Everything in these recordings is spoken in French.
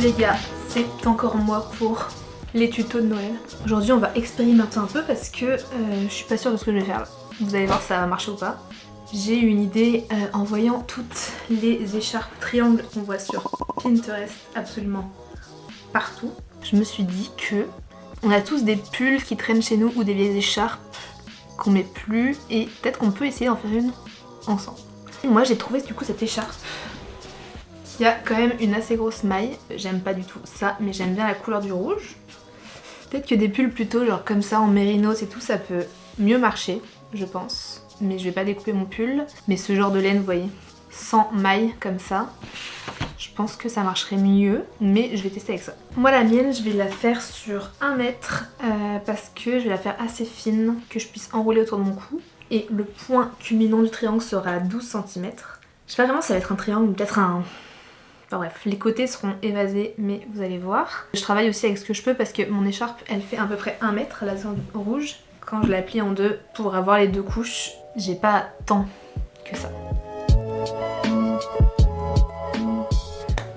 Les gars, c'est encore moi pour les tutos de Noël. Aujourd'hui on va expérimenter un peu parce que je suis pas sûre de ce que je vais faire là. Vous allez voir si ça va marcher ou pas. J'ai eu une idée en voyant toutes les écharpes triangles qu'on voit sur Pinterest absolument partout. Je me suis dit que on a tous des pulls qui traînent chez nous ou des vieilles écharpes qu'on met plus et peut-être qu'on peut essayer d'en faire une ensemble. Et moi j'ai trouvé du coup cette écharpe qui a quand même une assez grosse maille. J'aime pas du tout ça mais j'aime bien la couleur du rouge. Peut-être que des pulls plutôt genre comme ça en mérinos et tout ça peut mieux marcher je pense. Mais je vais pas découper mon pull. Mais ce genre de laine vous voyez, sans maille comme ça, je pense que ça marcherait mieux. Mais je vais tester avec ça. Moi la mienne je vais la faire sur 1 mètre parce que je vais la faire assez fine, que je puisse enrouler autour de mon cou. Et le point culminant du triangle sera à 12 cm. Je sais pas vraiment si ça va être un triangle ou peut-être un... Enfin bref, les côtés seront évasés mais vous allez voir. Je travaille aussi avec ce que je peux parce que mon écharpe elle fait à peu près 1 mètre, la zone rouge. Quand je la plie en deux pour avoir les deux couches, j'ai pas tant que ça.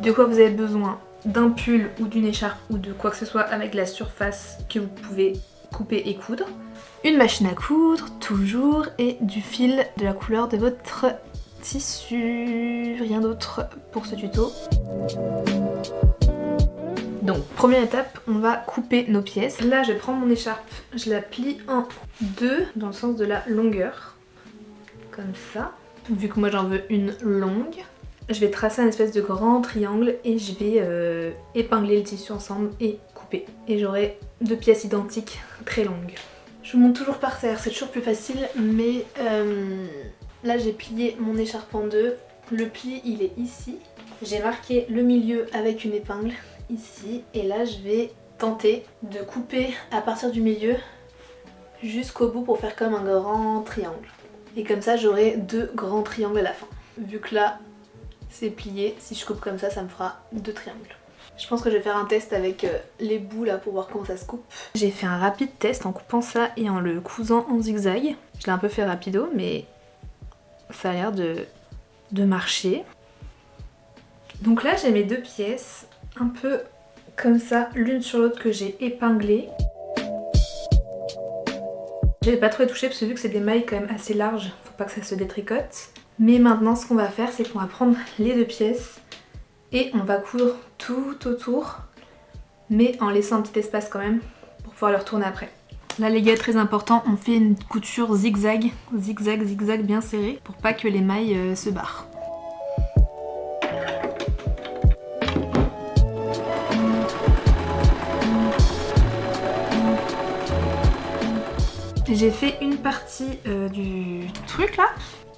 De quoi vous avez besoin? D'un pull ou d'une écharpe ou de quoi que ce soit avec la surface que vous pouvez couper et coudre. Une machine à coudre, toujours, et du fil de la couleur de votre tissu. Rien d'autre pour ce tuto. Donc première étape, on va couper nos pièces. Là je vais prendre mon écharpe, je la plie en deux dans le sens de la longueur. Comme ça. Vu que moi j'en veux une longue. Je vais tracer un espèce de grand triangle et je vais épingler le tissu ensemble et couper. Et j'aurai deux pièces identiques très longues. Je monte toujours par terre, c'est toujours plus facile mais là j'ai plié mon écharpe en deux. Le pli il est ici. J'ai marqué le milieu avec une épingle ici et là je vais tenter de couper à partir du milieu jusqu'au bout pour faire comme un grand triangle. Et comme ça j'aurai deux grands triangles à la fin. Vu que là c'est plié, si je coupe comme ça me fera deux triangles. Je pense que je vais faire un test avec les bouts là pour voir comment ça se coupe. J'ai fait un rapide test en coupant ça et en le cousant en zigzag. Je l'ai un peu fait rapido mais ça a l'air de marcher. Donc là j'ai mes deux pièces un peu comme ça l'une sur l'autre que j'ai épinglées. Je vais pas trop les toucher parce que vu que c'est des mailles quand même assez larges, faut pas que ça se détricote. Mais maintenant ce qu'on va faire c'est qu'on va prendre les deux pièces et on va coudre tout autour mais en laissant un petit espace quand même pour pouvoir le retourner après. Là les gars, très important, on fait une couture zigzag, zigzag bien serrée pour pas que les mailles se barrent. J'ai fait une partie du truc là.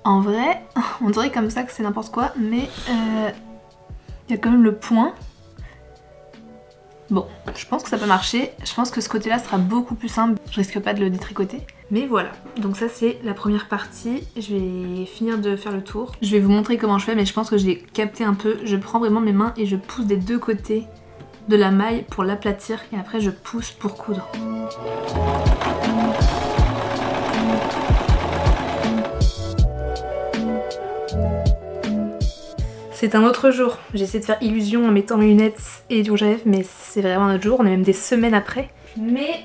En vrai, on dirait comme ça que c'est n'importe quoi, mais il y a quand même le point. Bon, je pense que ça peut marcher. Je pense que ce côté-là sera beaucoup plus simple. Je risque pas de le détricoter. Mais voilà, donc ça c'est la première partie. Je vais finir de faire le tour. Je vais vous montrer comment je fais, mais je pense que j'ai capté un peu. Je prends vraiment mes mains et je pousse des deux côtés de la maille pour l'aplatir. Et après je pousse pour coudre. C'est un autre jour. J'ai essayé de faire illusion en mettant mes lunettes et du rouge à lèvres, mais c'est vraiment un autre jour. On est même des semaines après. Mais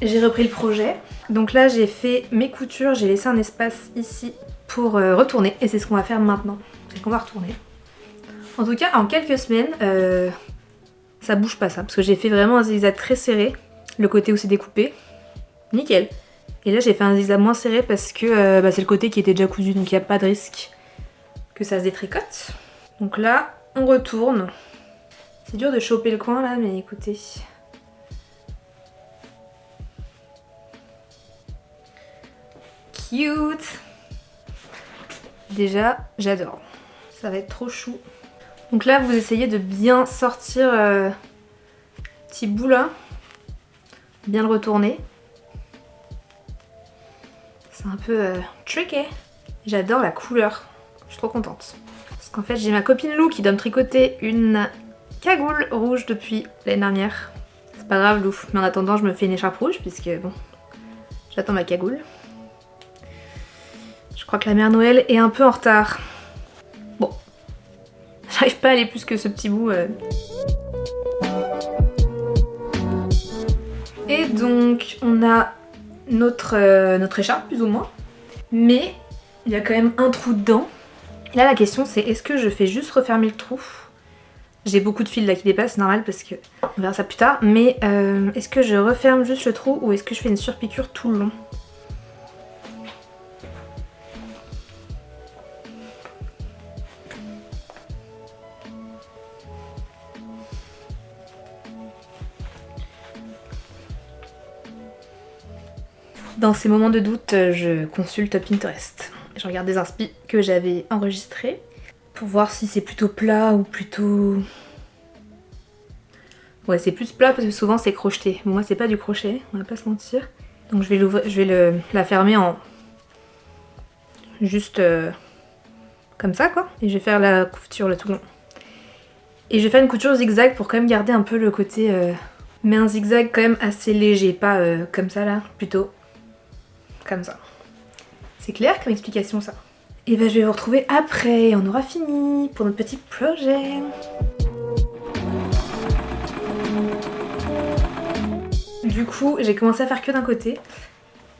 j'ai repris le projet. Donc là, j'ai fait mes coutures. J'ai laissé un espace ici pour retourner. Et c'est ce qu'on va faire maintenant. C'est qu'on va retourner. En tout cas, en quelques semaines, ça bouge pas ça. Parce que j'ai fait vraiment un zigzag très serré. Le côté où c'est découpé. Nickel. Et là, j'ai fait un zigzag moins serré parce que c'est le côté qui était déjà cousu. Donc il n'y a pas de risque que ça se détricote. Donc là, on retourne. C'est dur de choper le coin là, mais écoutez. Cute! Déjà, j'adore. Ça va être trop chou. Donc là, vous essayez de bien sortir petit bout là. Bien le retourner. C'est un peu tricky. J'adore la couleur. Je suis trop contente. Parce qu'en fait j'ai ma copine Lou qui doit me tricoter une cagoule rouge depuis l'année dernière. C'est pas grave Lou, mais en attendant je me fais une écharpe rouge puisque bon, j'attends ma cagoule. Je crois que la mère Noël est un peu en retard. Bon, j'arrive pas à aller plus que ce petit bout. Et donc on a notre écharpe plus ou moins, mais il y a quand même un trou dedans. Et là la question c'est est-ce que je fais juste refermer le trou? J'ai beaucoup de fils là qui dépassent, c'est normal parce que on verra ça plus tard, mais est-ce que je referme juste le trou ou est-ce que je fais une surpiqûre tout le long? Dans ces moments de doute, je consulte Pinterest. Je regarde des inspi que j'avais enregistrés pour voir si c'est plutôt plat ou plutôt... Ouais, c'est plus plat parce que souvent c'est crocheté. Bon, moi c'est pas du crochet, on va pas se mentir. Donc je vais la fermer en... juste comme ça quoi. Et je vais faire la couture le tout long. Et je vais faire une couture zigzag pour quand même garder un peu le côté... Mais un zigzag quand même assez léger, pas comme ça là, plutôt comme ça. C'est clair comme explication ça? Et ben je vais vous retrouver après, on aura fini pour notre petit projet. Du coup j'ai commencé à faire que d'un côté,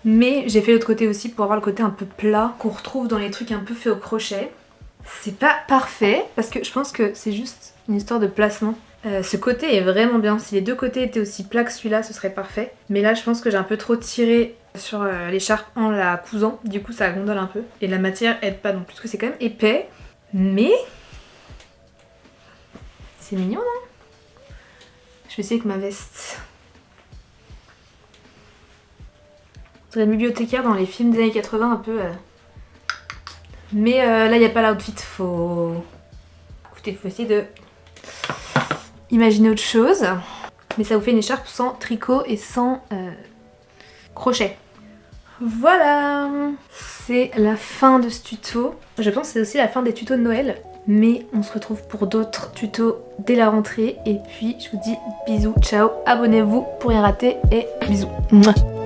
mais j'ai fait l'autre côté aussi pour avoir le côté un peu plat qu'on retrouve dans les trucs un peu faits au crochet. C'est pas parfait parce que je pense que c'est juste une histoire de placement. Ce côté est vraiment bien, si les deux côtés étaient aussi plats que celui-là ce serait parfait. Mais là je pense que j'ai un peu trop tiré sur l'écharpe en la cousant, du coup ça gondole un peu. Et la matière aide pas non plus, parce que c'est quand même épais. Mais... c'est mignon non? Je vais essayer avec ma veste. C'est la bibliothécaire dans les films des années 80 un peu... Mais là il n'y a pas l'outfit, Écoutez, faut essayer de... imaginer autre chose. Mais ça vous fait une écharpe sans tricot et sans crochet. Voilà, c'est la fin de ce tuto. Je pense que c'est aussi la fin des tutos de Noël. Mais on se retrouve pour d'autres tutos dès la rentrée. Et puis je vous dis bisous, ciao, abonnez-vous pour rien rater et bisous. Mouah.